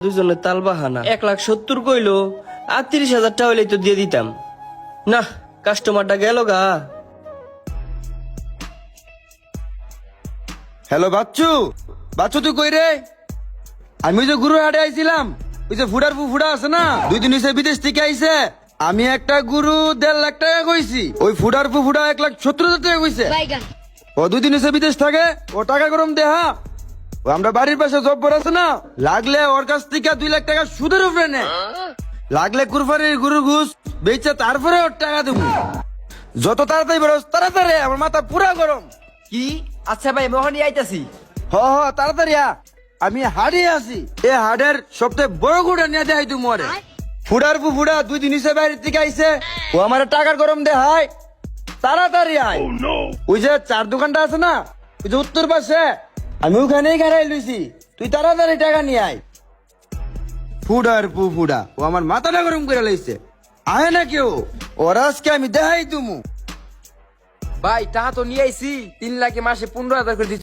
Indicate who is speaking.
Speaker 1: দুজনের তাল বাহানা 1,70,000 কইলো, আর 30,000 টাকা হইলেই তো দিয়ে দিতাম। না, কাস্টমারটা গেল গা।
Speaker 2: হ্যালো বাচ্চু, বাচ্চু তুই কই রে? আমি ওই যে গুরু হাটে আইছিলাম, ওই যে ফুডার ফুডা আছে না, 2 দিন হইছে বিদেশ থেকে আইছে। আমি একটা গুরু 1.5 লাখ টাকা কইছি, ওই ফুডার ফুডা 1,70,000 টাকা কইছে। ও 2 দিন হইছে বিদেশ থাকে, ও টাকা গরম দেহা। ও আমরা বাড়ির পাশে জব্বর আছে না, লাগলে ওর কাছ থেকে 2 লাখ টাকা সুদের উপরে নেয়। লাগলে কুরবানির গুরু ঘুষ বেচে তারপরে ওর টাকা দেবো। যত তাড়াতাড়ি বেরোস তাড়াতাড়ি, আমার মাথা পুরা গরম।
Speaker 3: কি? আচ্ছা ভাই, মোহনই আইতাছি।
Speaker 2: হ তাড়াতাড়ি আ। আমি হাড়ে আছি, এ হাড়ের সবচেয়ে বড় গুড়া নিয়ে দেখাই তুই মরে। ফুডার ফুডা 2 দিন হিসেবে বাইরের থেকে আইছে, ও আমার টাকার গরম দেখাই। তাড়াতাড়ি আয়। ওই যে চার দোকানটা আছে না, ওই যে উত্তর পাশে, আমি ওখানেই গাড়াই লইছি, তুই তাড়াতাড়ি টাকা নিয়ে আয়। ফুডার ফুডা ও আমার মাথাটা গরম করে লাইছে। আয় না কেউ, ওর আজকে আমি দেখাই তুমু।
Speaker 3: ভাই টাকা তো নিয়ে আইছি, 3 লাখে মাসে 15,000 করে দিচ্ছি।